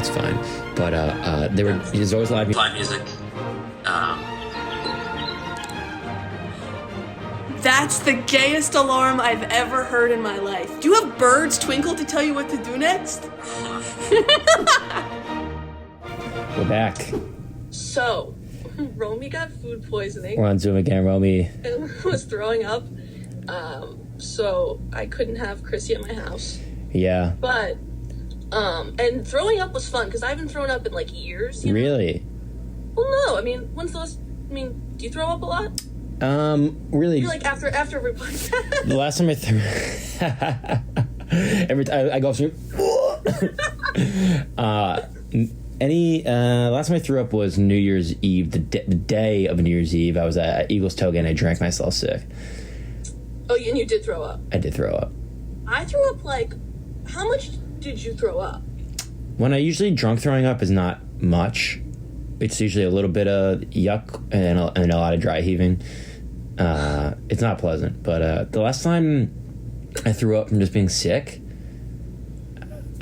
was fine. But there's always live music. That's the gayest alarm I've ever heard in my life. Do you have birds twinkle to tell you what to do next? We're back. So, Romy got food poisoning. We're on Zoom again, Romy. And was throwing up. So I couldn't have Chrissy at my house. Yeah. But, and throwing up was fun because I haven't thrown up in like years. You know? Really? Well, no. I mean, when's the last? I mean, do you throw up a lot? Really. You're like after every podcast. The last time I threw, every time I go through. Last time I threw up was New Year's Eve. The day of New Year's Eve, I was at Eagles Toga and I drank myself sick. Oh, and you did throw up. I did throw up. I threw up like. How much did you throw up? When I usually drunk throwing up is not much. It's usually a little bit of yuck and a lot of dry heaving. It's not pleasant, but the last time I threw up from just being sick,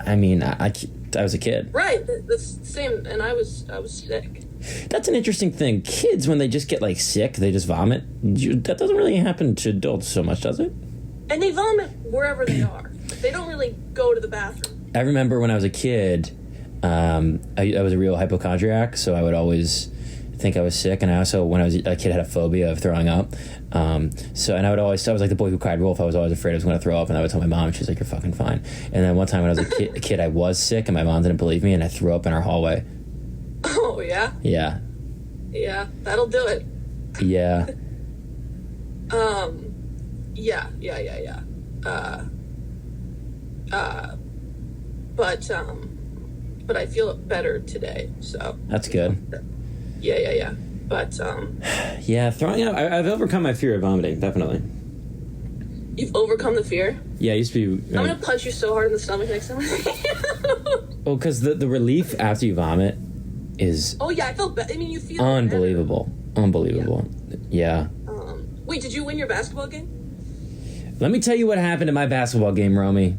I mean, I was a kid. Right, that's the same, and I was sick. That's an interesting thing. Kids, when they just get like sick, they just vomit. That doesn't really happen to adults so much, does it? And they vomit wherever they are. They don't really go to the bathroom. I remember when I was a kid, I was a real hypochondriac, so I would always think I was sick, and I also, when I was a kid, had a phobia of throwing up. I was like the boy who cried wolf. I was always afraid I was going to throw up, and I would tell my mom, and she was like, "You're fucking fine." And then one time when I was a kid, I was sick, and my mom didn't believe me, and I threw up in our hallway. Oh, yeah? Yeah. Yeah, that'll do it. Yeah. Yeah. But I feel better today, so. That's good. Yeah. But, yeah, throwing up, I've overcome my fear of vomiting, definitely. You've overcome the fear? Yeah, I used to be... I'm gonna punch you so hard in the stomach next time. Well, because the relief after you vomit is... Oh, yeah, I felt I mean, you feel... Unbelievable. Better. Unbelievable. Yeah. Wait, did you win your basketball game? Let me tell you what happened in my basketball game, Romy.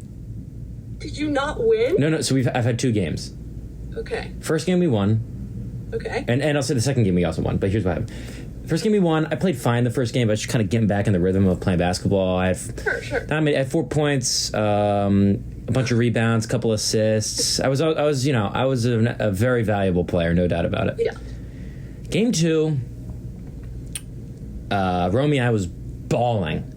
Did you not win? No, so I've had 2 games. Okay. First game we won. Okay. And I'll say the second game we also won, but here's what happened. First game we won, I played fine the first game, but just kind of getting back in the rhythm of playing basketball. I had 4 points, a bunch of rebounds, a couple assists. I was a very valuable player, no doubt about it. Yeah. Game 2, Romy, I was bawling.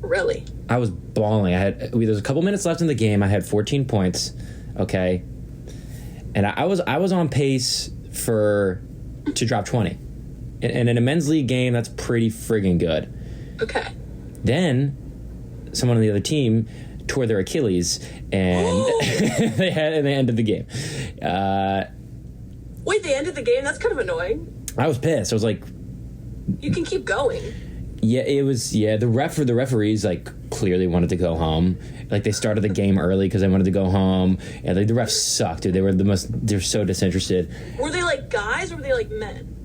Really? I was bawling. There was a couple minutes left in the game. I had 14 points. Okay. And I was on pace to drop 20. And in a men's league game, that's pretty friggin' good. Okay. Then someone on the other team tore their Achilles, and they ended the game. Wait, they ended the game? That's kind of annoying. I was pissed. I was like, you can keep going. Yeah, it was. Yeah, the referees like clearly wanted to go home. Like they started the game early because they wanted to go home, and like the refs sucked, dude. They're so disinterested. Were they like guys or were they like men?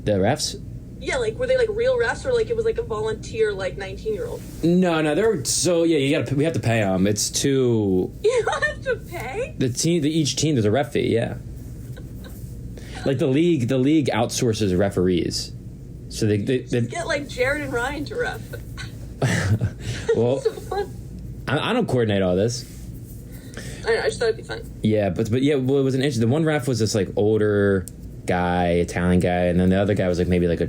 The refs? Yeah, like were they like real refs or like it was like a volunteer like 19-year-old? No, they're so yeah. We have to pay them. It's too. You have to pay? Each team there's a ref fee. Yeah. Like the league outsources referees. So they get like Jared and Ryan to ref. Well, so fun. I don't coordinate all this. I know, I just thought it'd be fun. Yeah, but yeah, well, it was an interesting. The one ref was this like older guy, Italian guy, and then the other guy was like maybe like a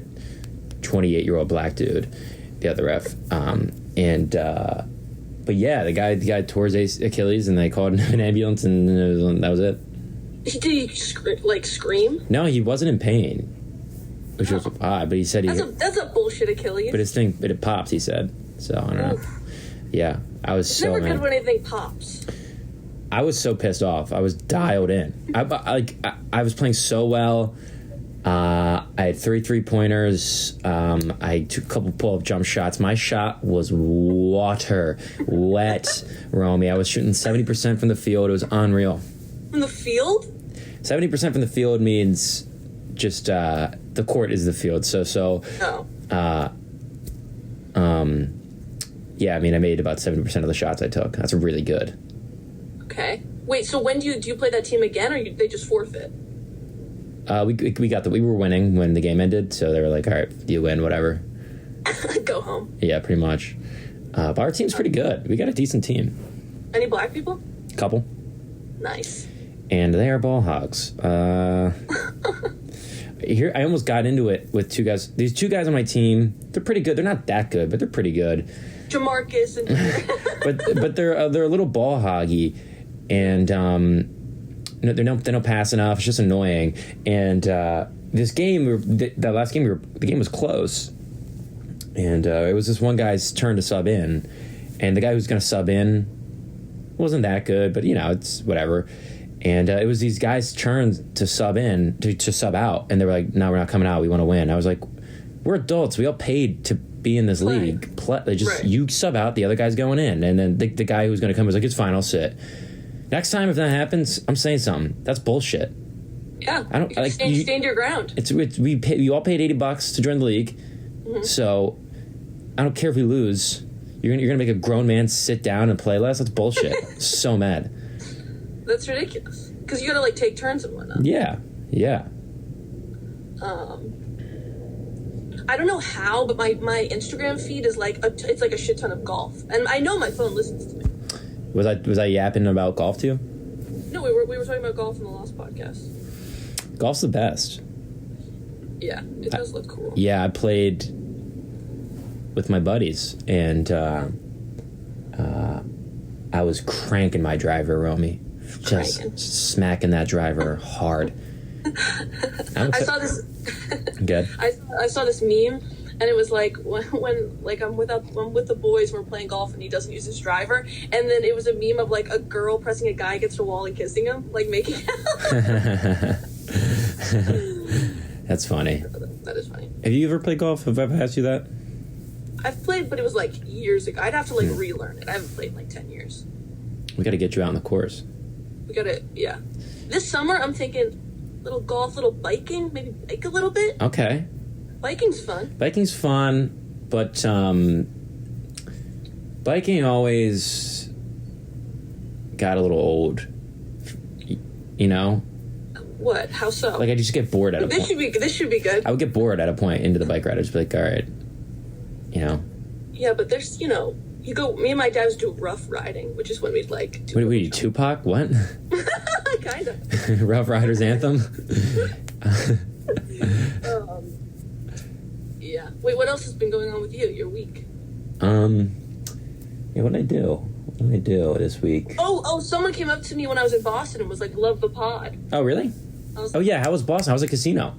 28-year-old black dude. The other ref, but yeah, the guy tore his Achilles, and they called an ambulance, and that was it. Did he scream? No, he wasn't in pain. Which was odd, but he said that's a bullshit Achilles. But it pops, he said. So, I don't know. Yeah, I was it's never good when anything pops. I was so pissed off. I was dialed in. I was playing so well. I had 3 3-pointers. I took a couple pull-up jump shots. My shot was wet, Romy. I was shooting 70% from the field. It was unreal. From the field? 70% from the field means just the court is the field. Yeah, I mean, I made about 70% of the shots I took. That's really good. Okay. Wait, so when do you play that team again, or they just forfeit? We were winning when the game ended, so they were like, all right, you win, whatever. Go home. Yeah, pretty much. But our team's pretty good. We got a decent team. Any black people? Couple. Nice. And they are ball hogs. Here, I almost got into it with two guys. These two guys on my team, they're pretty good. They're not that good, but they're pretty good. Jamarcus and but they're a little ball hoggy, and they don't pass enough. It's just annoying. And this game, the last game, the game was close, and it was this one guy's turn to sub in, and the guy who's going to sub in wasn't that good, but it's whatever. And it was these guys' turn to sub in, to sub out, and they were like, "No, we're not coming out. We want to win." I was like, "We're adults. We all paid to be in this league. You sub out, the other guy's going in." And then the guy who's going to come was like, "It's fine. I'll sit." Next time, if that happens, I'm saying something. That's bullshit. Yeah, I don't like. Stand your ground. We all paid $80 to join the league, so I don't care if we lose. You're gonna make a grown man sit down and play less. That's bullshit. So mad. That's ridiculous. Because you gotta take turns and whatnot. Yeah. I don't know how, but my Instagram feed is it's like a shit ton of golf, and I know my phone listens to me. Was I yapping about golf to you? No, we were talking about golf in the last podcast. Golf's the best. Yeah, it does look cool. Yeah, I played with my buddies, and I was cranking my driver, Romy. Just smacking that driver hard. I saw this. Good. I saw this meme, and it was like when I'm with the boys, we're playing golf, and he doesn't use his driver, and then it was a meme of a girl pressing a guy against a wall and kissing him, making out. That's funny. That is funny. Have you ever played golf? Have I ever asked you that? I've played, but it was years ago. I'd have to relearn it. I haven't played in 10 years. We got to get you out on the course. We got to, yeah. This summer, I'm thinking little golf, little biking, maybe bike a little bit. Okay. Biking's fun. But biking always got a little old. What? How so? I just get bored at a point. This should be good. I would get bored at a point into the bike ride. I'd just be like, all right, Yeah, but there's, you go. Me and my dad do rough riding, which is when we'd do. What are you, Tupac? What? Kind of. Rough Riders anthem. Yeah. Wait, what else has been going on with you? Your week? Yeah, what did I do? What did I do this week? Oh! Someone came up to me when I was in Boston and was like, "Love the pod." Oh, really? Oh, yeah. How was Boston? How was the casino?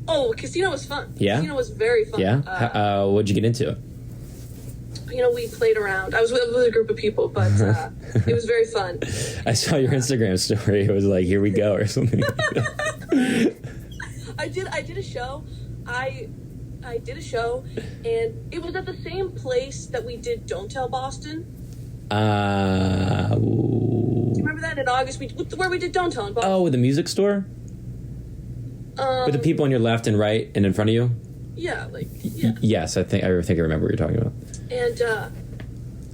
Oh, casino was fun. Yeah? Casino was very fun. Yeah? What'd you get into? We played around. I was with a group of people, but it was very fun. I saw your Instagram story. It was like, here we go, or something. I did a show. I did a show, and it was at the same place that we did Don't Tell Boston. Do you remember that in August? Where we did Don't Tell in Boston. Oh, the music store? With the people on your left and right and in front of you? Yeah, yeah. Yes, I think I remember what you're talking about. And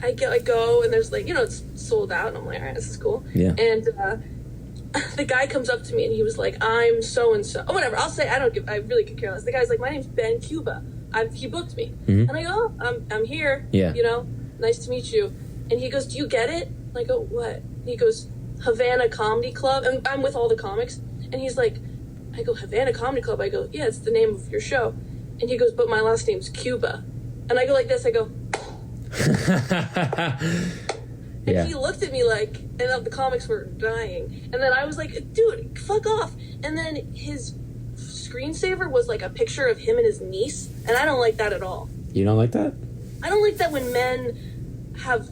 I go, and there's it's sold out, and I'm like, all right, this is cool. Yeah. And the guy comes up to me, and he was like, I'm so-and-so. Oh, whatever, I'll say, I really could care less. The guy's like, my name's Ben Cuba. He booked me. Mm-hmm. And I go, oh, I'm here. Yeah. Nice to meet you. And he goes, do you get it? And I go, what? And he goes, Havana Comedy Club. And I'm with all the comics. And he's like, I go, Havana Comedy Club? I go, yeah, it's the name of your show. And he goes, but my last name's Cuba. And I go like this, I go... And he looked at me and the comics were dying. And then I was like, dude, fuck off. And then his screensaver was a picture of him and his niece. And I don't like that at all. You don't like that? I don't like that when men have...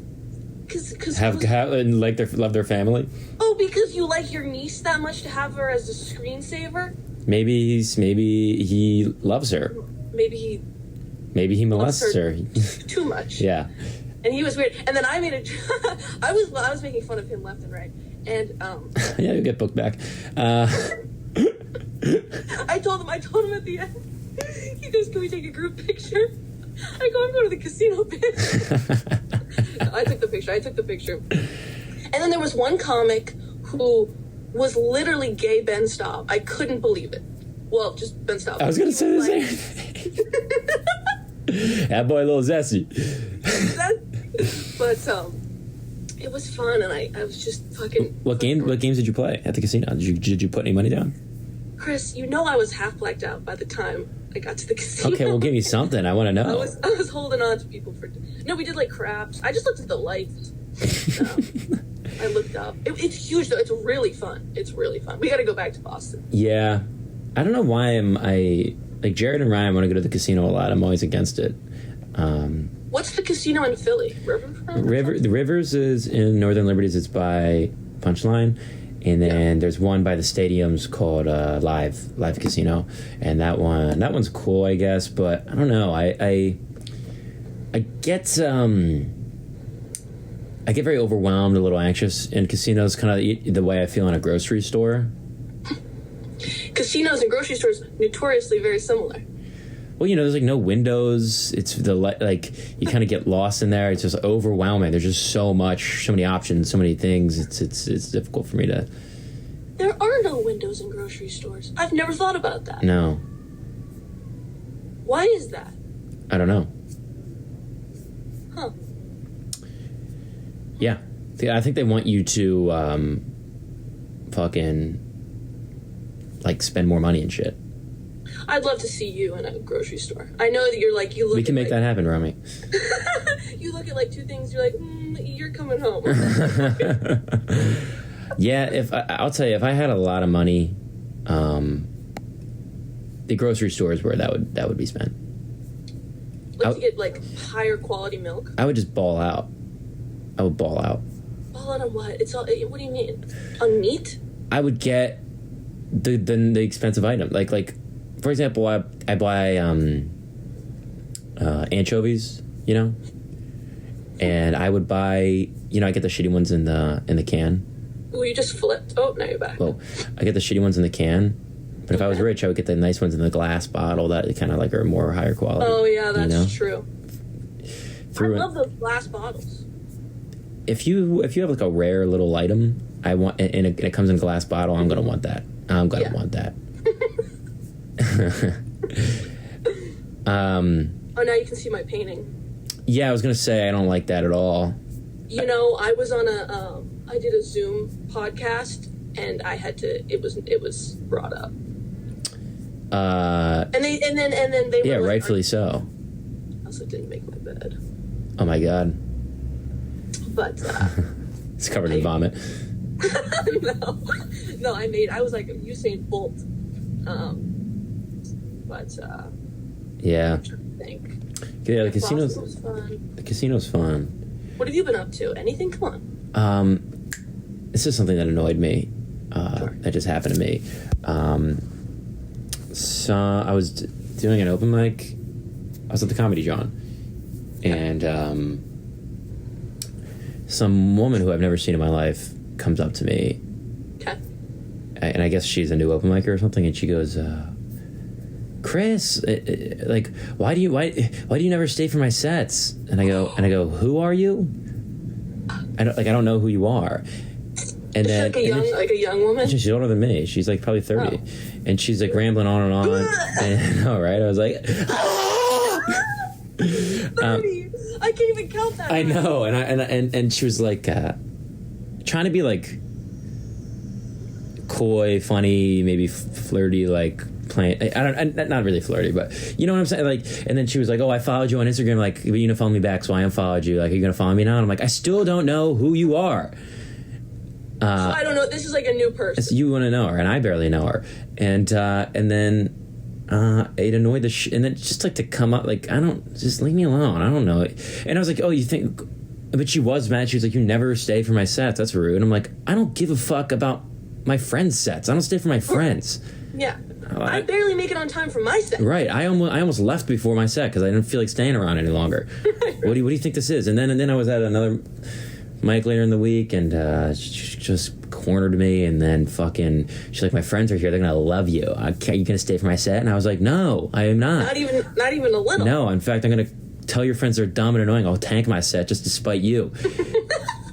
love their family? Oh, because you like your niece that much to have her as a screensaver? Maybe he loves her. Maybe he molests her. Too much. Yeah. And he was weird. And then I made I was making fun of him left and right. And yeah, you get booked back. I told him at the end. He goes, "Can we take a group picture?" I go, "I'm going to the casino, bitch." I took the picture. And then there was one comic who was literally gay Ben Staub. I couldn't believe it. Well, just Ben Staub. I was going to say the same thing. That boy a little zesty. But it was fun, and I was just fucking... What games did you play at the casino? Did you put any money down? Chris, you know I was half blacked out by the time I got to the casino. Okay, well, give me something. I want to know. I was holding on to people for... No, we did, like, craps. I just looked at the lights. I looked up. It's huge, though. It's really fun. It's really fun. We got to go back to Boston. Yeah. I don't know why like, Jared and Ryan want to go to the casino a lot. I'm always against it. What's the casino in Philly? The Rivers is in Northern Liberties. It's by Punchline. And then there's one by the stadiums called Live Casino. And that one's cool, I guess. But I don't know. I get very overwhelmed, a little anxious in casinos, kind of the way I feel in a grocery store. Casinos and grocery stores notoriously very similar. Well, there's like no windows. It's like you kind of get lost in there. It's just overwhelming. There's just so many options, so many things. It's difficult for me to. There are no windows in grocery stores. I've never thought about that. No. Why is that? I don't know. Huh. Yeah, I think they want you to fucking like spend more money and shit. I'd love to see you in a grocery store. I know that you're like, you look. We can make that happen, Romy. You look at like two things. You're like, you're coming home. Yeah, I'll tell you, if I had a lot of money, the grocery stores where that would be spent. Like to get like higher quality milk. I would just ball out. I would ball out. Ball out on what? It's all. What do you mean? On meat? I would get the expensive item, like. For example, I buy anchovies, and I would buy, I get the shitty ones in the can. Well, you just flipped. Oh, now you're back. Well, I get the shitty ones in the can, but if I was rich, I would get the nice ones in the glass bottle that kind of like are more higher quality. Oh yeah, that's true. I love those glass bottles. If you have like a rare little item, I want, and it comes in a glass bottle, I'm gonna want that. I'm gonna want that. Oh, now you can see my painting. Yeah, I was gonna say I don't like that at all. I was on I did a Zoom podcast, and I had to. It was brought up. And then they yeah, were like, rightfully so. I also didn't make my bed. Oh my god. But it's covered in vomit. No, I was like Usain Bolt. But yeah. I'm trying to think. Yeah, the casino's fun. The casino's fun. What have you been up to? Anything? Come on. This is something that annoyed me. Sure. That just happened to me. So I was doing an open mic. I was at the Comedy John, and some woman who I've never seen in my life comes up to me. Okay. And I guess she's a new open micer or something, and she goes, Chris, like, why do you never stay for my sets? And I go, who are you? I don't know who you are. And then like a young woman. She's older than me. She's like probably 30, and she's like rambling on and on. And all right, I was like, 30. I can't even count that. I know, and she was like trying to be like coy, funny, maybe flirty, like playing. Not really flirty, but you know what I'm saying. Like, and then she was like, "Oh, I followed you on Instagram. Like, you know, follow me back, so I unfollowed you. Like, are you gonna follow me now?" And I'm like, I still don't know who you are. So I don't know. This is like a new person. You want to know her, and I barely know her. And then it annoyed the and then just like to come up, like, just leave me alone. I don't know. And I was like, oh, you think? But she was mad. She was like, you never stay for my sets. That's rude. And I'm like, I don't give a fuck about my friends' sets. I don't stay for my friends. Yeah. I barely make it on time for my set. Right. I almost left before my set because I didn't feel like staying around any longer. What do you think this is? And then I was at another mic later in the week, and she just cornered me, and then fucking she's like, my friends are here, they're gonna love you. Are you gonna stay for my set? And I was like, no, I am not. Not even a little. No, in fact, I'm gonna tell your friends they're dumb and annoying. I'll tank my set just to spite you.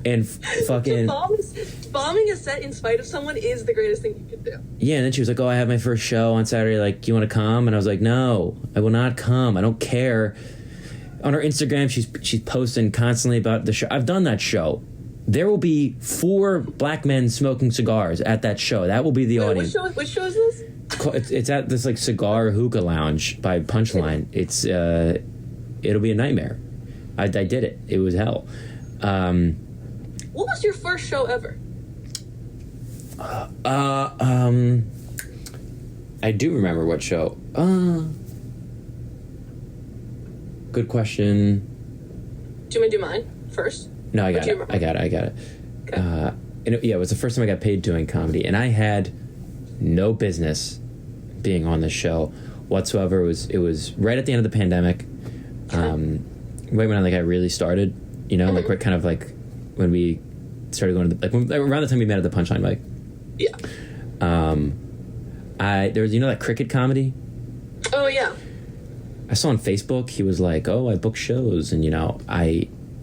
And fucking bombing a set in spite of someone is the greatest thing you could do. Yeah, and then she was like, "Oh, I have my first show on Saturday. Like, do you want to come?" And I was like, "No, I will not come. I don't care." On her Instagram, she's posting constantly about the show. I've done that show. There will be 4 black men smoking cigars at that show. That will be the audience. Which show is this? It's at this like cigar hookah lounge by Punchline. It's it'll be a nightmare. I did it. It was hell. What was your first show ever? I do remember what show. Good question. Do you want to do mine first? No, I got it. Okay. It was the first time I got paid doing comedy, and I had no business being on this show whatsoever. It was right at the end of the pandemic, right when I really started. You know, like kind of like when we started going to around the time we met at the Punchline mic. Yeah. There was that cricket comedy. Oh yeah. I saw on Facebook he was like, "Oh, I book shows," and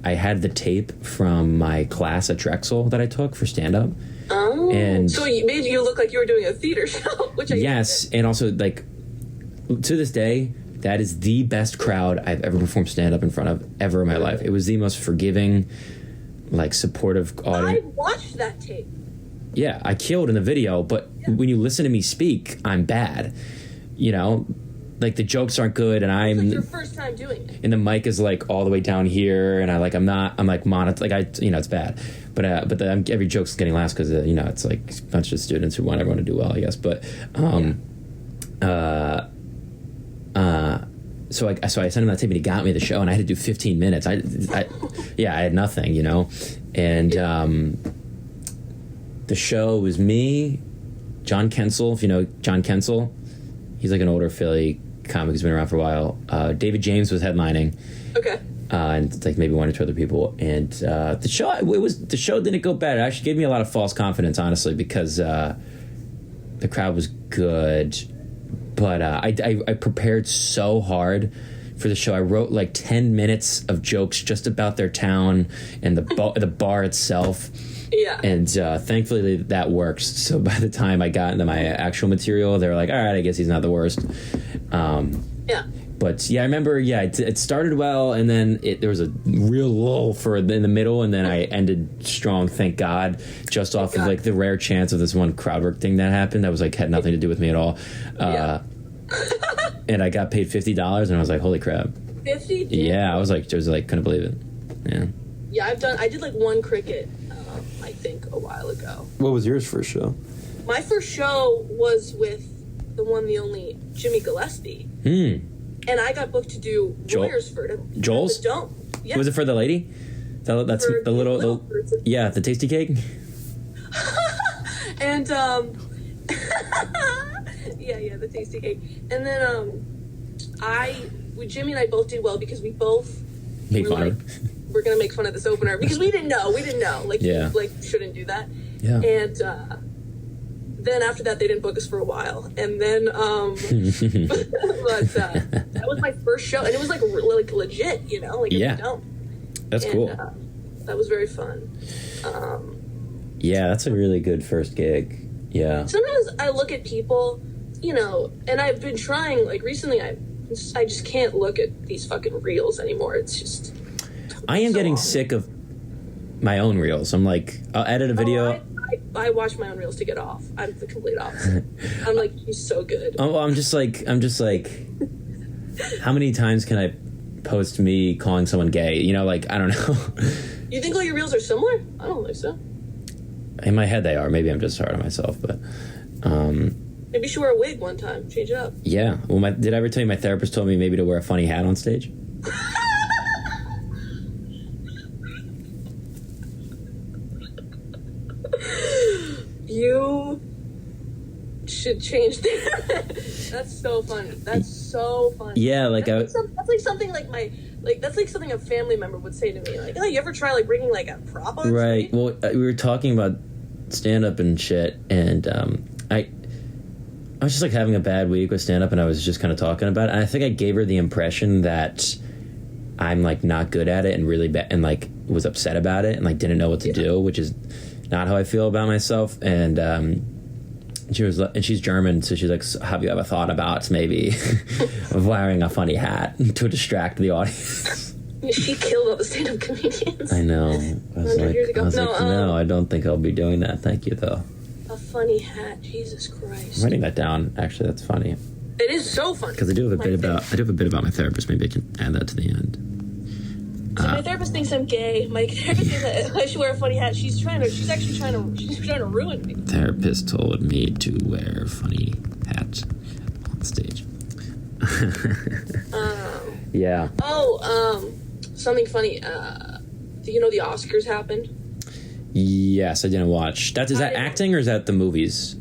I had the tape from my class at Drexel that I took for stand up. Oh, and so it made you look like you were doing a theater show, which yes, and also like to this day, that is the best crowd I've ever performed stand up in front of ever in my life. It was the most forgiving, like supportive audience. I watched that tape. Yeah, I killed in the video, but when you listen to me speak, I'm bad. Like the jokes aren't good, and it's like your first time doing it. And the mic is like all the way down here, and I'm like it's bad, but every joke's getting laughs because it's like a bunch of students who want everyone to do well, I guess. But so I sent him that tape, and he got me the show, and I had to do 15 minutes. I had nothing, and the show was me, John Kensel, if you know John Kensel. He's like an older Philly comic who's been around for a while. David James was headlining. Okay. And like maybe 1 or 2 other people. And the show didn't go bad. It actually gave me a lot of false confidence, honestly, because the crowd was good. But I prepared so hard for the show. I wrote like 10 minutes of jokes just about their town and the bar itself. Yeah. And thankfully that works. So by the time I got into my actual material, they were like, all right, I guess he's not the worst. Yeah. But yeah, I remember, it started well, and then there was a real lull in the middle, and then I ended strong, thank God, just off of like the rare chance of this one crowd work thing that happened that was like had nothing to do with me at all. And I got paid $50, and I was like, holy crap. 50? Yeah, I was like, couldn't believe it. Yeah. Yeah, I did like one cricket, I think, a while ago. What was yours first show? My first show was with the one, the only Jimmy Gillespie. And I got booked to do Royersford at Joel's? the Dome. Yeah. Was it for the lady? That's for the little the tasty cake? And, yeah, the tasty cake. And then, Jimmy and I both did well because we both made fun of it. We're going to make fun of this opener because we didn't know. Like, yeah. Like, shouldn't do that. Yeah. And, then after that, they didn't book us for a while. And then, but that was my first show. And it was, like legit, Like, yeah. That's cool. That was very fun. Yeah, that's a really good first gig. Yeah. Sometimes I look at people, and I've been trying, like, recently I just can't look at these fucking reels anymore. It's just... I am getting sick of my own reels. I'm like, I'll edit a video... I watch my own reels to get off. I'm the complete opposite. I'm like, he's so good. Oh, I'm just like, how many times can I post me calling someone gay? Like, I don't know. You think all your reels are similar? I don't think so. In my head they are. Maybe I'm just hard on myself, but maybe you should wear a wig one time. Change it up. Yeah. Well, did I ever tell you my therapist told me maybe to wear a funny hat on stage? You should change that. That's so funny. Yeah, like that's like something a family member would say to me. Like, oh, you ever try like bringing like a prop on? Right. Stage? Well, we were talking about stand up and shit, and I was just like having a bad week with stand up, and I was just kind of talking about it. And I think I gave her the impression that I'm like not good at it and really bad and like was upset about it and like didn't know what to do, which is not how I feel about myself. And she's German, so she's like, have you ever thought about maybe of wearing a funny hat to distract the audience? She killed all the stand-up comedians. I know. I was like, no, I don't think I'll be doing that. Thank you, though. A funny hat, Jesus Christ. I'm writing that down. Actually, that's funny. It is so funny. Because I do have a bit about my therapist. Maybe I can add that to the end. So my therapist thinks I'm gay. My therapist thinks that I should wear a funny hat. She's actually trying to ruin me. Therapist told me to wear a funny hat on stage. Yeah. Something funny. Do you know the Oscars happened? Yes, I didn't watch. Is that acting or is that the movies?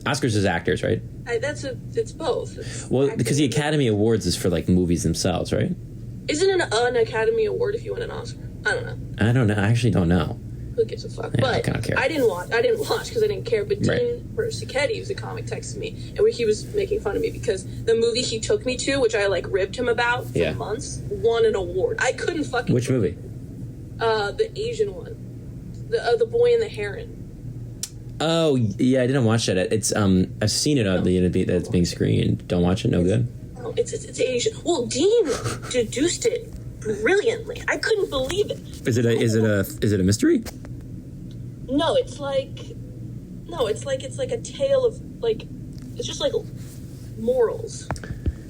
Oscars is actors, right? It's both. It's because the Academy Awards is for like movies themselves, right? Isn't an Academy Award if you win an Oscar? I don't know. I actually don't know. Who gives a fuck? Yeah, but I kind of care. I didn't watch because I didn't care. But Dean Persichetti, who's a comic, texted me, and he was making fun of me because the movie he took me to, which I like ribbed him about for months, won an award. I couldn't fucking. Which movie? The Asian one, the Boy and the Heron. Oh yeah, I didn't watch that. It's I've seen it on the internet that's being screened. Don't watch it. No good. Oh, it's Asian. Well, Dean deduced it brilliantly. I couldn't believe it. Is it a mystery? No, it's like a tale of like, it's just like morals.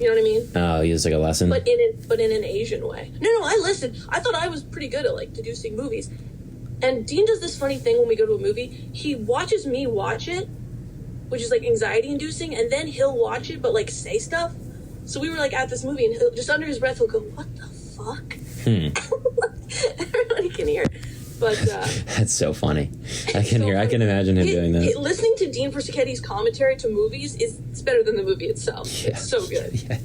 You know what I mean? Oh, it's like a lesson. But in an Asian way. No, I listened. I thought I was pretty good at like deducing movies. And Dean does this funny thing when we go to a movie. He watches me watch it, which is like anxiety inducing, and then he'll watch it but like say stuff. So we were like at this movie and he'll just under his breath he'll go, "What the fuck?" Everybody can hear. But that's so funny. I can imagine him doing that. Listening to Dean Persichetti's commentary to movies it's better than the movie itself. Yeah. It's so good. Yeah.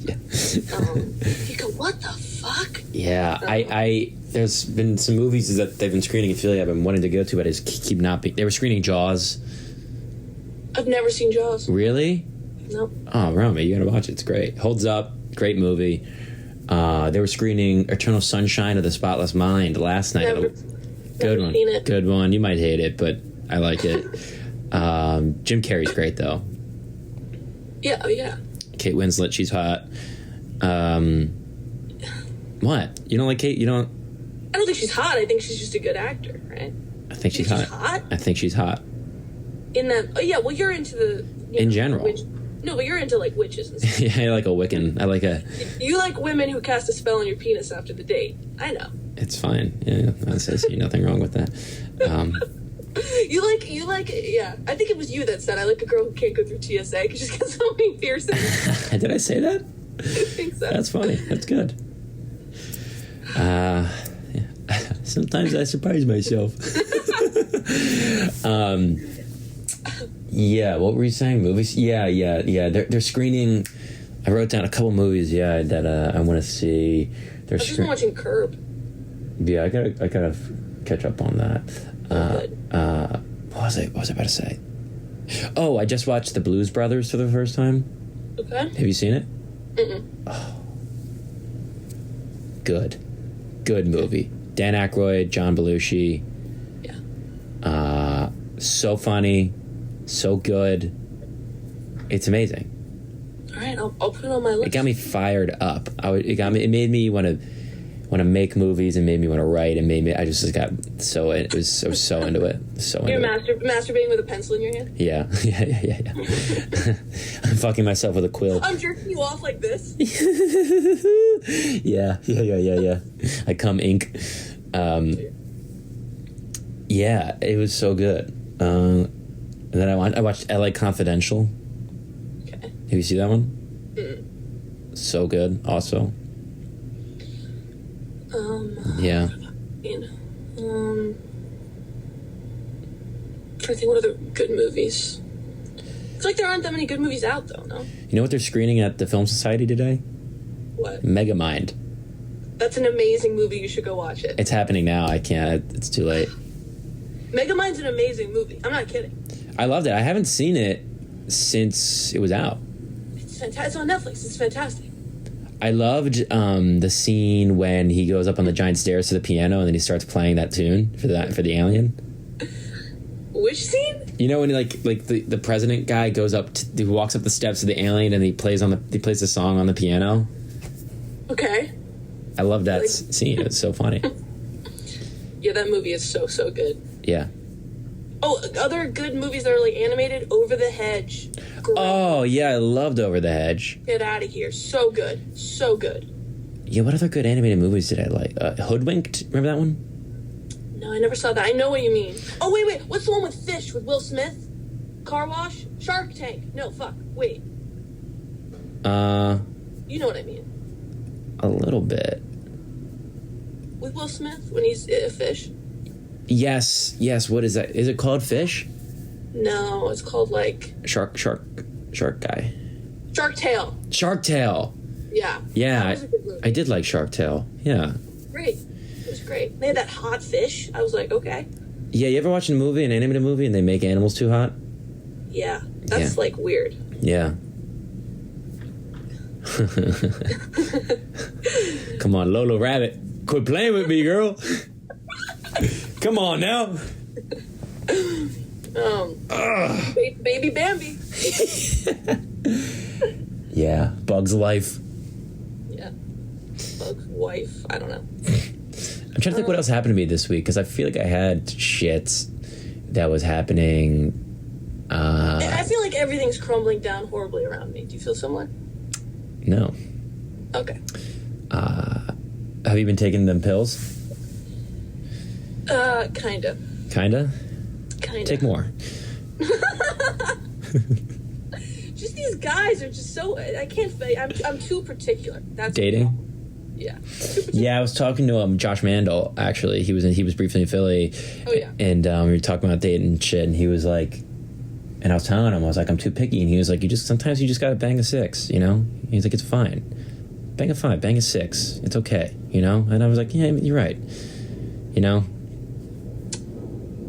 You go, "What the fuck?" Yeah, I there's been some movies that they've been screening in Philly I've been wanting to go to, but I just keep not being. They were screening Jaws. I've never seen Jaws. Really? No. Oh, Romy, you gotta watch it. It's great. Holds up. Great movie. They were screening Eternal Sunshine of the Spotless Mind last night. Good one. Good one. You might hate it, but I like it. Jim Carrey's great though. Yeah. Kate Winslet, she's hot. What? You don't like Kate? You don't? I don't think she's hot. I think she's just a good actor, right? I think she's hot. I think she's hot. In that, well, you're into the... in general. No, but you're into, like, witches and stuff. Yeah, I like a Wiccan. I like a... You like women who cast a spell on your penis after the date. I know. It's fine. Yeah, I see nothing wrong with that. You like, yeah. I think it was you that said, I like a girl who can't go through TSA because she's got so many piercings. Did I say that? I think so. That's funny. That's good. Yeah. Sometimes I surprise myself. Yeah, what were you saying? Movies? Yeah. They're screening. I wrote down a couple movies. Yeah, that I want to see. I've just been watching Curb. Yeah, I gotta catch up on that. What was I about to say? Oh, I just watched The Blues Brothers for the first time. Okay. Have you seen it? Mm-mm. Oh. Good movie. Dan Aykroyd, John Belushi. Yeah. So funny, so good. It's amazing. All right, I'll put it on my list. It got me fired up. It made me want to make movies and made me want to write and made me. I just got so into it. So You're masturbating with a pencil in your hand. Yeah. I'm fucking myself with a quill. I'm jerking you off like this. Yeah. I come ink. Yeah, it was so good. And then I watched LA Confidential. Okay. Have you seen that one? So good, also. Yeah. Trying to think what other good movies. It's like there aren't that many good movies out, though. No. You know what they're screening at the Film Society today? What? Megamind. That's an amazing movie. You should go watch it. It's happening now. I can't. It's too late. Megamind's an amazing movie. I'm not kidding. I loved it. I haven't seen it since it was out. It's fantastic. It's on Netflix. It's fantastic. I loved the scene when he goes up on the giant stairs to the piano and then he starts playing that tune for the alien. Which scene? You know when the president guy goes up, he walks up the steps of the alien and he plays the song on the piano. Okay. I love that scene. It's so funny. Yeah, that movie is so good. Yeah. Oh, other good movies that are like animated. Over the Hedge. Great. Oh yeah, I loved Over the Hedge. Get out of here. So good. So good. Yeah, what other good animated movies did I like? Hoodwinked. Remember that one? No, I never saw that. I know what you mean. Oh, wait. What's the one with fish with Will Smith? Car Wash? Shark Tank. No, fuck. Wait. You know what I mean. A little bit. With Will Smith when he's a fish? Yes. What is that? Is it called Fish? No, it's called like... Shark guy. Shark Tale. Shark Tale. Yeah. Yeah, That was a good movie. I did like Shark Tale. Yeah. Great. It was great. They had that hot fish. I was like, okay. Yeah, you ever watch an animated movie, and they make animals too hot? Yeah. That's like weird. Yeah. Come on, Lolo Rabbit. Quit playing with me, girl. Come on now. Baby Bambi. Yeah, Bug's Life. Yeah. Bug's wife. I don't know. I'm trying to think what else happened to me this week, because I feel like I had shit that was happening. I feel like everything's crumbling down horribly around me. Do you feel similar? No. Okay. Have you been taking them pills? Kinda. Kinda? Kinda. Take more. Just these guys are just so... I can't... I'm too particular. That's Dating? Yeah. Yeah, I was talking to Josh Mandel, actually. He was briefly in Philly. Oh, yeah. And we were talking about dating and shit, and he was like... And I was telling him, I was like, I'm too picky. And he was like, sometimes you just gotta bang a 6, you know? He's like, it's fine. Bang a 5, bang a 6. It's okay, you know? And I was like, yeah, you're right. You know?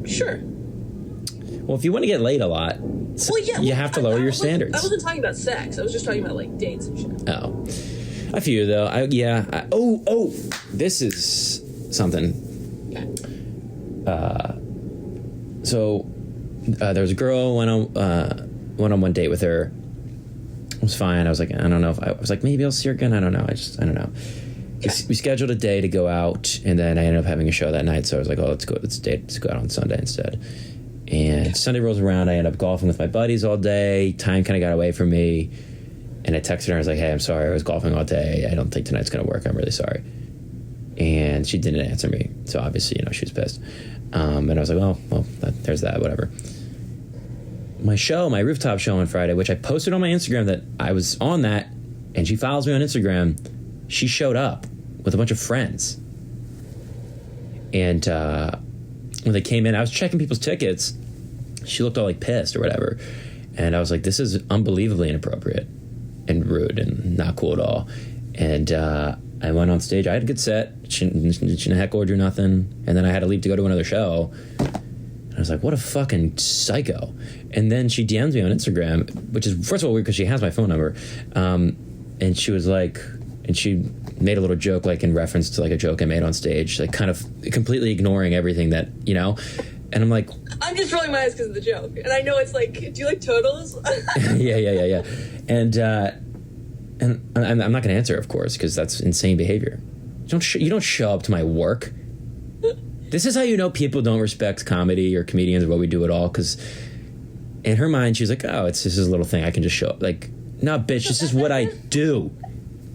Sure. Well, if you want to get laid a lot, you have to lower your standards. I wasn't talking about sex. I was just talking about, like, dates and shit. Oh. I feel you, though. This is something. Okay. So, there was a girl, went on one date with her. It was fine. I was like, I don't know if I was like, maybe I'll see her again. I don't know. I don't know. Okay. We scheduled a day to go out, and then I ended up having a show that night. So I was like, oh, let's go out on Sunday instead. And Sunday rolls around. I ended up golfing with my buddies all day. Time kind of got away from me. And I texted her. I was like, hey, I'm sorry. I was golfing all day. I don't think tonight's going to work. I'm really sorry. And she didn't answer me. So obviously, she was pissed. And I was like, well, there's that, whatever. My rooftop show on Friday, which I posted on my Instagram that I was on that, and she follows me on Instagram. She showed up with a bunch of friends. And when they came in, I was checking people's tickets. She looked all like pissed or whatever. And I was like, this is unbelievably inappropriate and rude and not cool at all. And I went on stage. I had a good set. She didn't heckle or do nothing. And then I had to leave to go to another show. And I was like, what a fucking psycho. And then she DMs me on Instagram, which is, first of all, weird because she has my phone number. And she was like, and she made a little joke, like in reference to like a joke I made on stage, like kind of completely ignoring everything that, and I'm like, I'm just rolling my eyes because of the joke. And I know it's like, do you like turtles? yeah. And I'm not going to answer, of course, because that's insane behavior. You don't show up to my work. This is how you know people don't respect comedy or comedians or what we do at all, because in her mind, she's like, oh, this is a little thing. I can just show up. Like, no, bitch, this is what I do.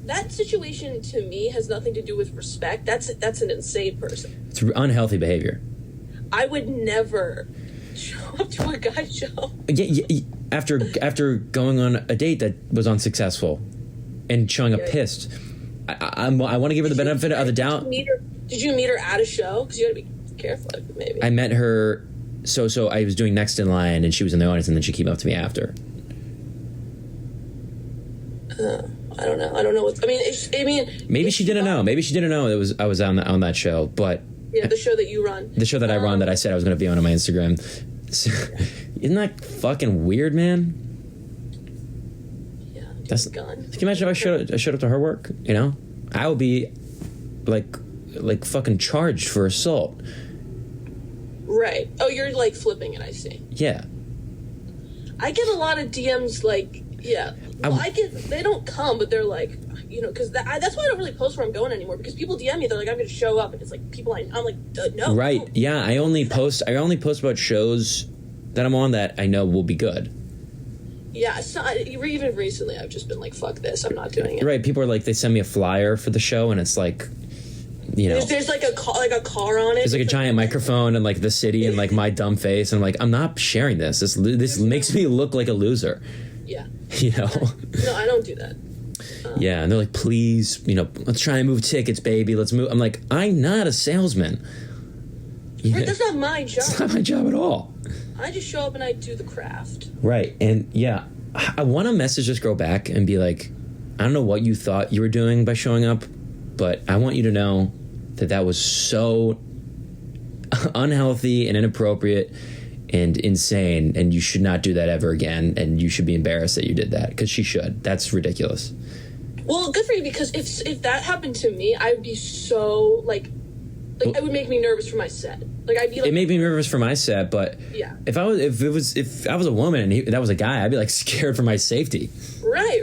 That situation, to me, has nothing to do with respect. That's an insane person. It's unhealthy behavior. I would never show up to a guy's show. Yeah, after going on a date that was unsuccessful and showing up pissed. I want to give her the benefit of the doubt. Did you meet her at a show? Because you got to be careful, maybe. I met her, so I was doing next in line, and she was in the audience, and then she came up to me after. I don't know what. Maybe she didn't know. Maybe she didn't know I was on that show, but yeah, the show that you run. The show that I run that I said I was going to be on my Instagram. So, isn't that fucking weird, man? Yeah, That's gun. Can you imagine if I showed up to her work? You know, I would be like fucking charged for assault. Right. Oh, you're like flipping it. I see. Yeah. I get a lot of DMs like, yeah. Well, they don't come, but they're like, you know, because that's why I don't really post where I'm going anymore, because people DM me, they're like, I'm going to show up, and it's like people I'm like, no. Right. No. Yeah. I only post about shows that I'm on that I know will be good. Yeah. So even recently, I've just been like, fuck this, I'm not doing it. Right. People are like, they send me a flyer for the show, and it's like, you know, there's like a car on it. There's like a giant microphone and like the city and like my dumb face, and I'm like, I'm not sharing this. This makes me look like a loser. Yeah. You know. No, I don't do that. Yeah, and they're like, please, you know, let's try and move tickets, baby. Let's move. I'm like, I'm not a salesman. Yeah. Right, that's not my job. It's not my job at all. I just show up and I do the craft. Right, and yeah, I want to message this girl back and be like, I don't know what you thought you were doing by showing up, but I want you to know that was so unhealthy and inappropriate and insane, and you should not do that ever again, and you should be embarrassed that you did that, because she should. That's ridiculous. Well, good for you, because if that happened to me, I would be so like it would make me nervous for my set. Like I'd be like, it made me nervous for my set, but yeah, if I was a woman and that was a guy, I'd be like scared for my safety. Right.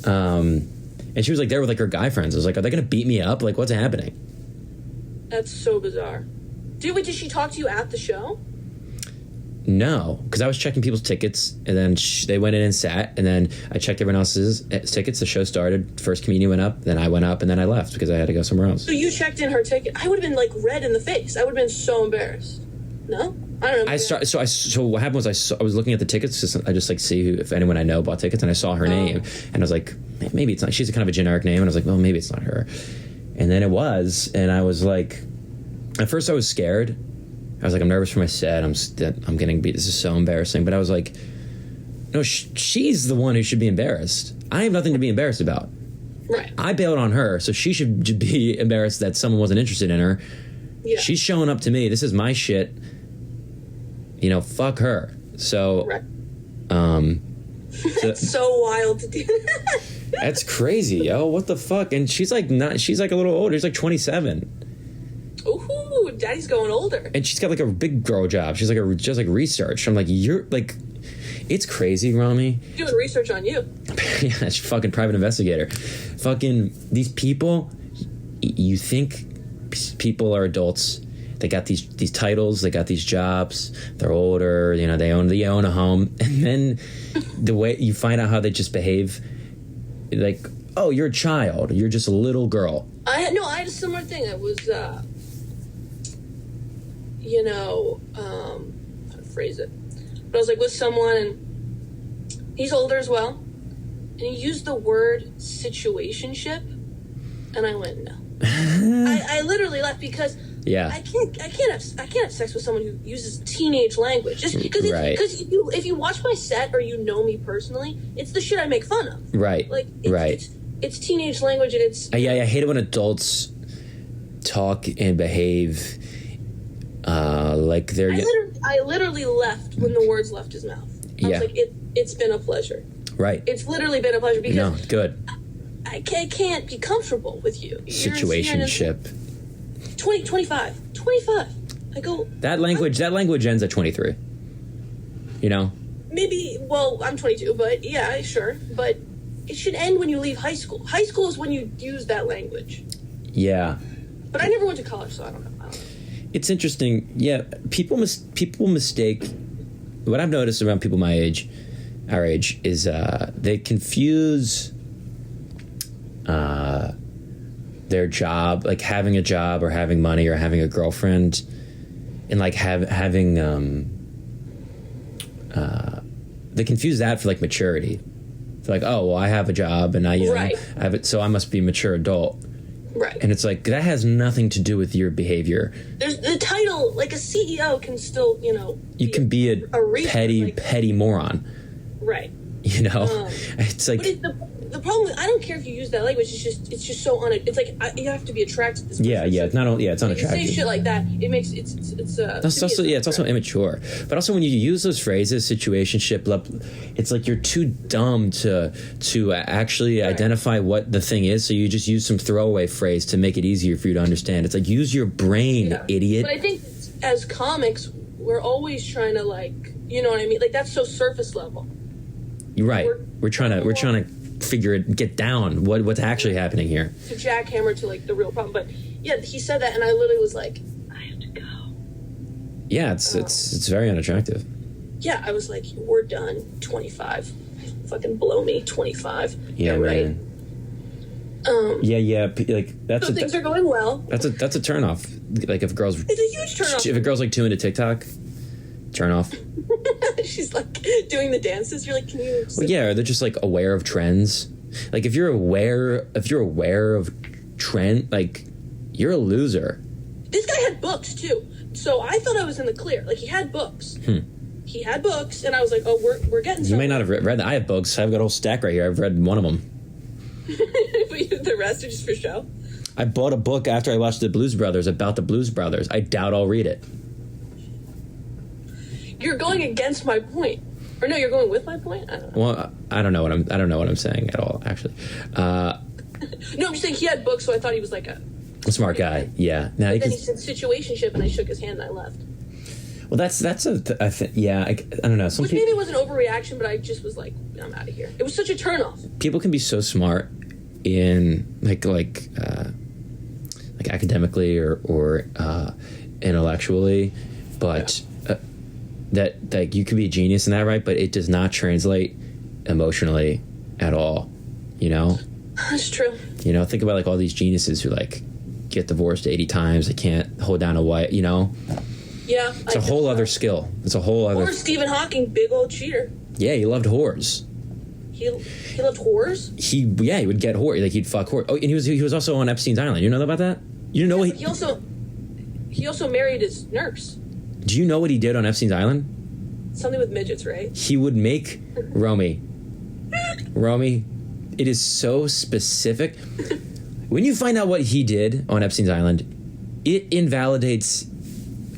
And she was like there with like her guy friends. I was like, are they gonna beat me up? Like, what's happening? That's so bizarre. Did she talk to you at the show? No, because I was checking people's tickets, and then they went in and sat, and then I checked everyone else's tickets. The show started. First comedian went up, then I went up, and then I left because I had to go somewhere else. So you checked in her ticket. I would have been like red in the face. I would have been so embarrassed. No, I don't know. So what happened was I was looking at the tickets. I just like see if anyone I know bought tickets, and I saw her name, and I was like, maybe it's not. She's a kind of a generic name, and I was like, well, maybe it's not her. And then it was, and I was like, at first I was scared. I was like, I'm nervous for my set. I'm getting beat. This is so embarrassing. But I was like, no, she's the one who should be embarrassed. I have nothing to be embarrassed about. Right. I bailed on her, so she should be embarrassed that someone wasn't interested in her. Yeah. She's showing up to me. This is my shit. You know, fuck her. So, right. That's so wild to do. That's crazy, yo. What the fuck? And she's like a little older. She's like 27. Ooh, daddy's going older. And she's got like a big girl job. She's like just like research. I'm like, you're like, it's crazy, Romy. Doing research on you. Yeah, that's fucking private investigator. Fucking these people. You think people are adults? They got these titles. They got these jobs. They're older. You know, they own a home. And then the way you find out how they just behave, like, oh, you're a child. You're just a little girl. I had a similar thing. I was, how to phrase it. But I was like with someone, and he's older as well, and he used the word situationship, and I went no. I literally left because yeah, I can't have sex with someone who uses teenage language, just because right. Because if you watch my set or you know me personally, it's the shit I make fun of. Right. Like right. It's teenage language, and it's I hate it when adults talk and behave like they're. I literally left when the words left his mouth. I was like, it's been a pleasure. Right. It's literally been a pleasure because no, good. I can't be comfortable with you. Situationship. 25. I go. That language ends at 23. You know. Maybe. Well, I'm 22, but yeah, sure. But it should end when you leave high school. High school is when you use that language. Yeah. But I never went to college, so I don't know. It's interesting. Yeah, people mistake. What I've noticed around people our age, is they confuse their job, like having a job or having money or having a girlfriend, and like having they confuse that for like maturity. They're like, oh well, I have a job and I have it, so I must be a mature adult. Right. And it's like, that has nothing to do with your behavior. There's the title, like a CEO can still, you can be a petty moron. Right. It's like, the problem is, I don't care if you use that language. It's just so it's like you have to be attracted to this person. It's not only it's unattractive. You say shit like that, it makes it's it's also immature. But also when you use those phrases, situationship, it's like you're too dumb to actually identify what the thing is. So you just use some throwaway phrase to make it easier for you to understand. It's like, use your brain, idiot. But I think as comics, we're always trying to, like, you know what I mean? Like, that's so surface level. You're right. We're trying to figure it, get down what's actually happening here. To jackhammer to, like, the real problem. But yeah, he said that, and I literally was like, I have to go. Yeah, it's very unattractive. Yeah, I was like, we're done. 25. Fucking blow me. 25. Yeah, right. Like that's so things are going well. That's a turn off. Like if girls, it's a huge turn off. If a girl's like too into TikTok, turn off. She's like doing the dances. You're like, can you? Well, yeah, they're just like aware of trends. Like if you're aware of trend, like you're a loser. This guy had books too, so I thought I was in the clear. Like he had books. He had books, and I was like, oh, we're getting. You may not have read that. I have books. I've got a whole stack right here. I've read one of them. But the rest are just for show. I bought a book after I watched the Blues Brothers about the Blues Brothers. I doubt I'll read it. You're going against my point, or no? You're going with my point. I don't know. Well, I don't know what I'm saying at all. Actually, no, I'm just saying he had books, so I thought he was like a smart guy. Yeah. Now then he said situationship, and I shook his hand and I left. Well, that's I don't know. Which maybe was an overreaction, but I just was like, I'm out of here. It was such a turnoff. People can be so smart in like academically or intellectually, but that like you could be a genius in that, right? But it does not translate emotionally at all. You know, that's true. You know, think about like all these geniuses who like get divorced 80 times. They can't hold down a wife. You know. Yeah, it's a whole other skill. It's a whole other. Or Stephen Hawking, big old cheater. Yeah, he loved whores. He loved whores. He would get whore, like he'd fuck whore. Oh, and he was also on Epstein's Island. You know about that? You know what? He also married his nurse. Do you know what he did on Epstein's Island? Something with midgets, right? He would make Romy. It is so specific. When you find out what he did on Epstein's Island, it invalidates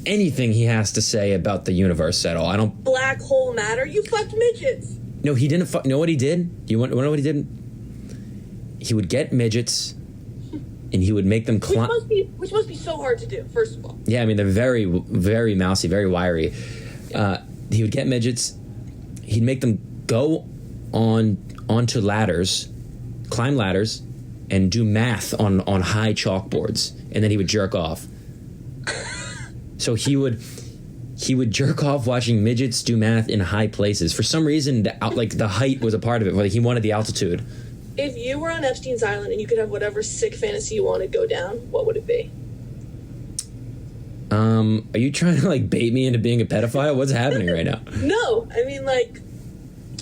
anything he has to say about the universe at all. I don't. Black hole matter. You fucked midgets. No, he didn't. Know what he did? Do you want to know what he did? He would get midgets, and he would make them climb. Which must be so hard to do. First of all. Yeah, I mean they're very, very mousy, very wiry. He would get midgets. He'd make them go onto ladders, climb ladders, and do math on high chalkboards, and then he would jerk off. So he would jerk off watching midgets do math in high places. For some reason, the height was a part of it. Like he wanted the altitude. If you were on Epstein's Island and you could have whatever sick fantasy you wanted go down, what would it be? Are you trying to like bait me into being a pedophile? What's happening right now? No, I mean like,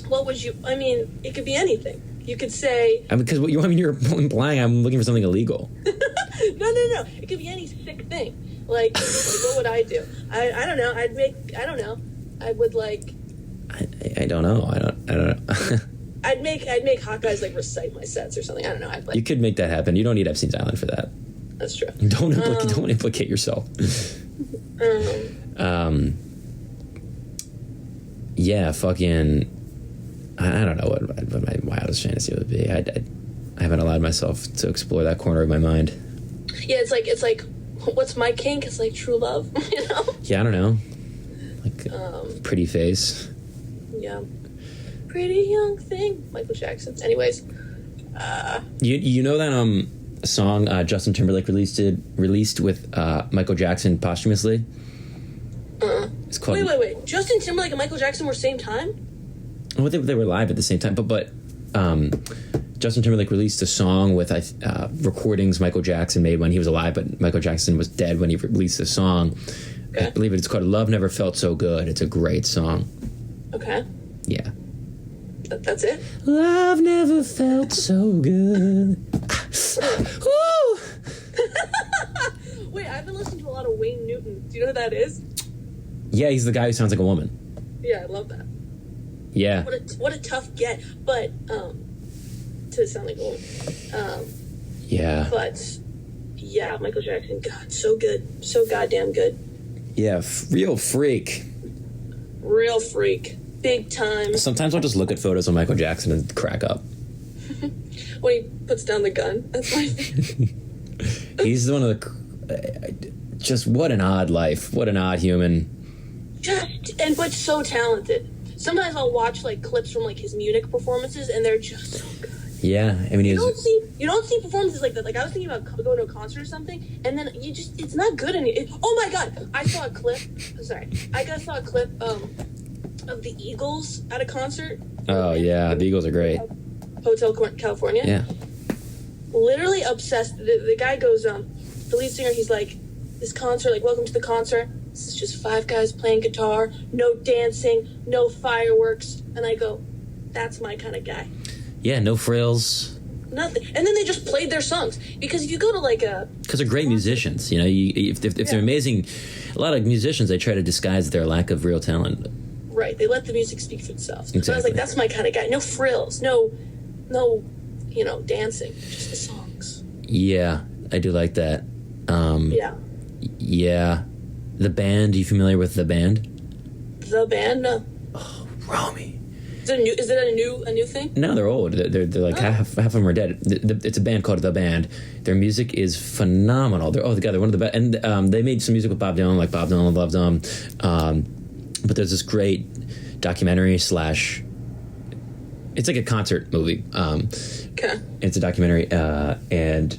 what would you? I mean, it could be anything. You could say. Because you're implying I'm looking for something illegal. No. It could be any sick thing. Like what would I do? I don't know. I don't know. I would like. I don't know. I don't know. I'd make hot guys like recite my sets or something. I don't know. I'd like. You could make that happen. You don't need Epstein's Island for that. That's true. Don't implicate yourself. Yeah, fucking. I don't know what my wildest fantasy would be. I haven't allowed myself to explore that corner of my mind. Yeah, it's like, what's my kink? It's like true love, you know? Yeah, I don't know. Like pretty face. Yeah. Pretty young thing. Michael Jackson. Anyways. You know that song Justin Timberlake released with Michael Jackson posthumously? It's called. Wait. Justin Timberlake and Michael Jackson were same time? Well, they were live at the same time, but Justin Timberlake released a song with recordings Michael Jackson made when he was alive, but Michael Jackson was dead when he released the song. Okay. I believe it's called "Love Never Felt So Good." It's a great song. Okay. Yeah. That's it? Love never felt so good. Woo! Wait, I've been listening to a lot of Wayne Newton. Do you know who that is? Yeah, he's the guy who sounds like a woman. Yeah, I love that. Yeah. What a tough get. But to sound like a woman. Yeah. But yeah, Michael Jackson, God, so good, so goddamn good. Yeah, real freak. Real freak, big time. Sometimes I'll just look at photos of Michael Jackson and crack up. When he puts down the gun, that's my favorite. He's one of the. Just what an odd life. What an odd human. But so talented. Sometimes I'll watch like clips from like his Munich performances, and they're just so good. Yeah, I mean, you don't see performances like that. Like I was thinking about going to a concert or something, and then it's not good anymore. Oh my god, I saw a clip. I saw a clip of the Eagles at a concert. Oh yeah, the Eagles are great. Hotel California. Yeah. Literally obsessed. The guy goes, the lead singer, he's like, this concert, like, welcome to the concert. This is just 5 guys playing guitar, no dancing, no fireworks. And I go, that's my kind of guy. Yeah, no frills. Nothing. And then they just played their songs. Because if you go to like a... Because they're great musicians. You know, if they're amazing, a lot of musicians, they try to disguise their lack of real talent. Right. They let the music speak for themselves. Exactly. So I was like, that's my kind of guy. No frills. No, dancing. Just the songs. Yeah, I do like that. Yeah. Yeah. The Band, are you familiar with The Band? The Band? No. Oh, Romy. Is it a new thing? No, they're old. They're like half of them are dead. It's a band called The Band. Their music is phenomenal. They're one of the best. And they made some music with Bob Dylan, like Bob Dylan loved them. But there's this great documentary / it's like a concert movie. Okay. It's a documentary, and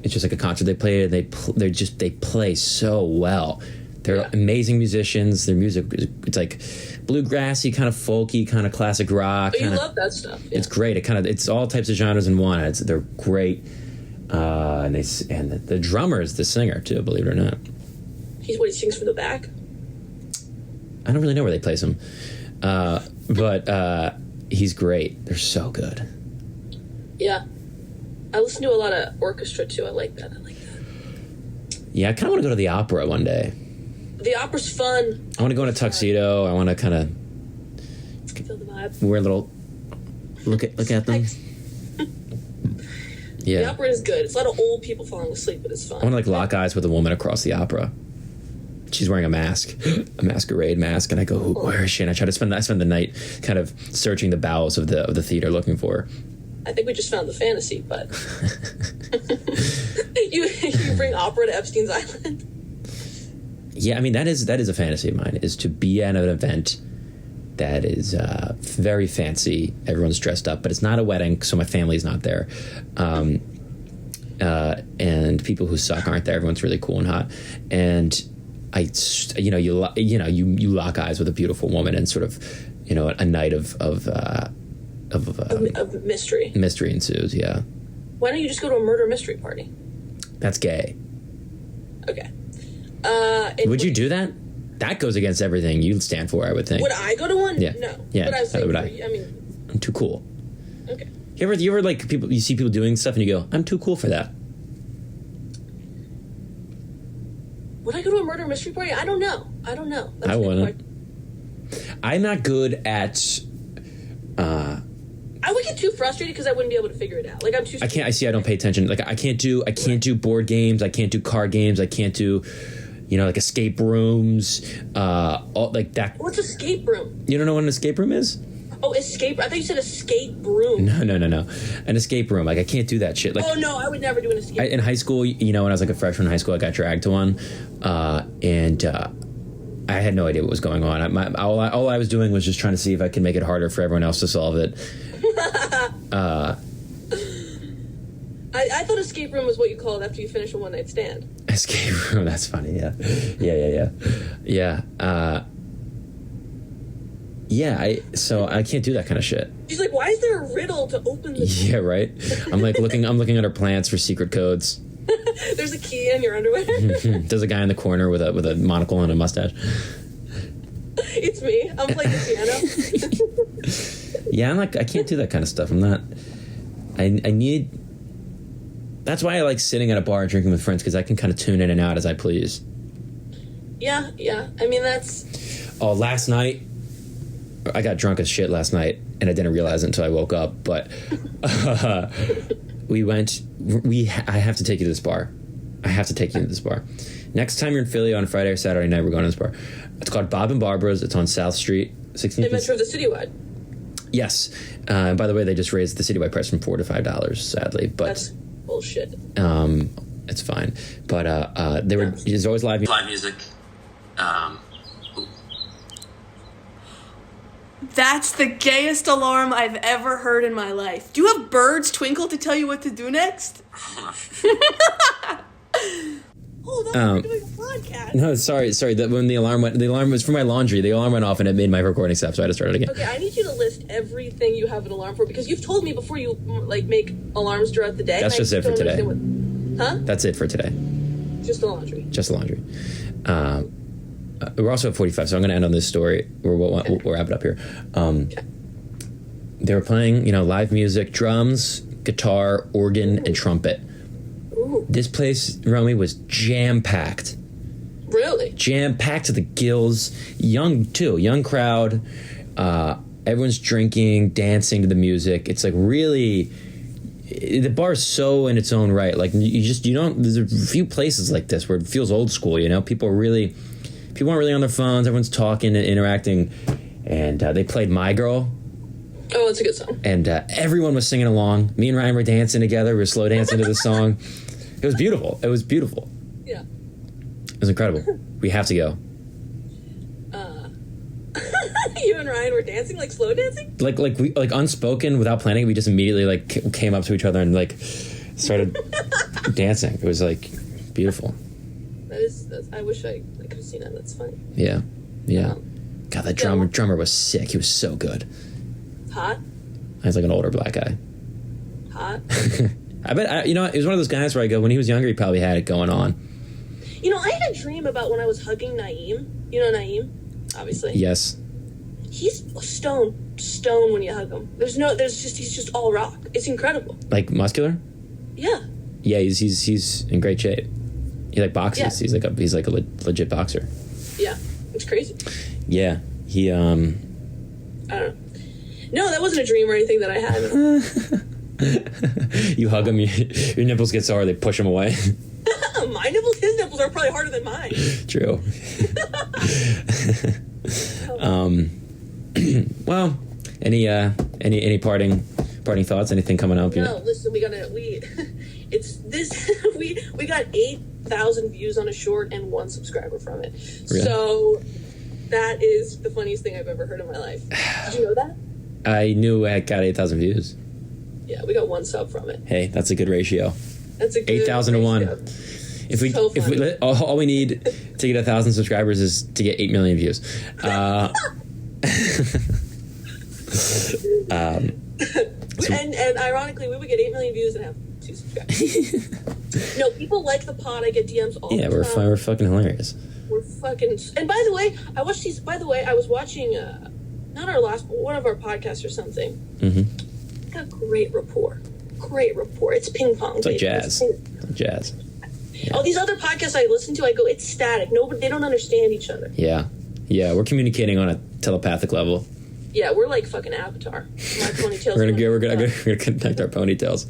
it's just like a concert. They play it. They play so well. They're amazing musicians. Their music, it's like bluegrassy, kind of folky, kind of classic rock. But you love that stuff. Yeah. It's great. It's all types of genres in one. They're great. And the drummer is the singer too, believe it or not. He sings from the back? I don't really know where they place him. But he's great. They're so good. Yeah. I listen to a lot of orchestra too. I like that. Yeah, I kind of want to go to the opera one day. The opera's fun. I want to go in a tuxedo. I want to kind of feel the vibe. Wear a little. Look at them. Yeah. The opera is good. It's a lot of old people falling asleep, but it's fun. I want to lock eyes with a woman across the opera. She's wearing a mask, a masquerade mask, and I go, "Where is she?" And I try to spend the night kind of searching the bowels of the theater looking for her. I think we just found the fantasy, but you bring opera to Epstein's Island. Yeah, I mean that is a fantasy of mine, is to be at an event that is very fancy. Everyone's dressed up, but it's not a wedding, so my family's not there, and people who suck aren't there. Everyone's really cool and hot, and you lock eyes with a beautiful woman, and sort of, a night of mystery. Mystery ensues. Yeah. Why don't you just go to a murder mystery party? That's gay. Okay. Would you do that? That goes against everything you stand for, I would think. Would I go to one? Yeah. No. Yeah. But I was would I? I mean, I'm too cool. Okay. You ever like people? You see people doing stuff, and you go, "I'm too cool for that." Would I go to a murder mystery party? I don't know. That's I wouldn't. I'm not good at. I would get too frustrated because I wouldn't be able to figure it out. Like I'm too. I can't. I don't pay attention. Like I can't do board games. I can't do card games. I can't do, like escape rooms. All like that. What's escape room? You don't know what an escape room is? Oh, escape. I thought you said escape room. No. An escape room. Like I can't do that shit. Like, oh no, I would never do an escape room. In high school, when I was like a freshman in high school, I got dragged to one, and I had no idea what was going on. All I was doing was just trying to see if I could make it harder for everyone else to solve it. I thought escape room was what you call it after you finish a one-night stand. Escape room. That's funny. Yeah. So I can't do that kind of shit. She's like, why is there a riddle to open the door? Yeah, right. I'm looking under plants for secret codes. There's a key in your underwear. There's a guy in the corner with a monocle and a mustache. It's me. I'm playing the piano. Yeah, I can't do that kind of stuff. I'm not. I need. That's why I like sitting at a bar and drinking with friends, because I can kind of tune in and out as I please. Yeah. I mean, that's. Oh, last night I got drunk as shit last night, and I didn't realize it until I woke up. But we went. I have to take you to this bar. I have to take you to this bar. Next time you're in Philly on Friday or Saturday night, we're going to this bar. It's called Bob and Barbara's. It's on South Street, 16th. They mentioned the Citywide. Yes. By the way, they just raised the Citywide price from $4 to $5, sadly. But that's bullshit. It's fine. But there's always live music. That's the gayest alarm I've ever heard in my life. Do you have birds twinkle to tell you what to do next? Hold on, we're doing a podcast. No, sorry. When the alarm was for my laundry. The alarm went off and it made my recording stop, so I had to start it again. Okay, I need you to list everything you have an alarm for, because you've told me before you make alarms throughout the day. That's just it for today. Huh? That's it for today. Just the laundry. Just the laundry. We're also at 45, so I'm going to end on this story. We'll wrap it up here. Okay. They were playing, live music, drums, guitar, organ, and trumpet. Ooh. This place, Romy, was jam-packed. Really? Jam-packed to the gills. Young crowd. Everyone's drinking, dancing to the music. It's like really... The bar is so in its own right. Like, you don't... There's a few places like this where it feels old school, People aren't really on their phones. Everyone's talking and interacting. And they played My Girl. Oh, it's a good song. And everyone was singing along. Me and Ryan were dancing together. We were slow dancing to the song. It was beautiful. Yeah. It was incredible. We have to go. You and Ryan were dancing, like slow dancing? Like unspoken, without planning. We just immediately came up to each other and started dancing. It was beautiful. I wish I could have seen that. That's funny. Yeah. God, that drummer was sick. He was so good. Hot? He was like an older black guy. Hot? I bet, he was one of those guys where I go, when he was younger, he probably had it going on. I had a dream about when I was hugging Naeem. You know Naeem? Obviously. Yes. He's stone when you hug him. He's just all rock. It's incredible. Like muscular? Yeah. Yeah, he's in great shape. He boxes. Yeah. He's like a legit boxer. Yeah. It's crazy. Yeah. He I don't know. No, that wasn't a dream or anything that I had. You hug him, your nipples get sore, they push them away. My nipples, his nipples are probably harder than mine. True. Well, any parting thoughts? Anything coming up? No, listen, we got 8,000 views on a short and 1 subscriber from it. Really? So that is the funniest thing I've ever heard in my life. Did you know that? I knew I got 8,000 views. Yeah, we got 1 sub from it. Hey, that's a good ratio. That's a good 8,000 to 1. If we all we need to get 1,000 subscribers is to get 8 million views. And ironically, we would get 8 million views and have 2 subscribers. No, people like the pod. I get DMs all the time. Yeah, we're fucking hilarious. We're fucking... And by the way, I watched these... By the way, I was watching... not our last... One of our podcasts or something. Mm-hmm. Got great rapport. It's ping pong. It's like jazz. Jazz. Yeah. All these other podcasts I listen to, I go, it's static. They don't understand each other. Yeah. We're communicating on a telepathic level. Yeah, we're like fucking Avatar. My ponytails. we're gonna connect our ponytails.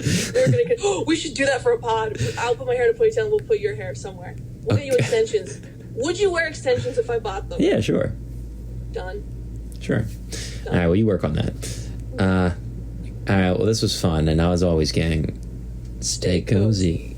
We should do that for a pod. I'll put my hair in a ponytail and we'll put your hair somewhere. We'll get you extensions. Would you wear extensions if I bought them? Yeah, sure. Done. Sure. Done. All right, well, you work on that. All right, well, this was fun, and as always, gang, stay cozy.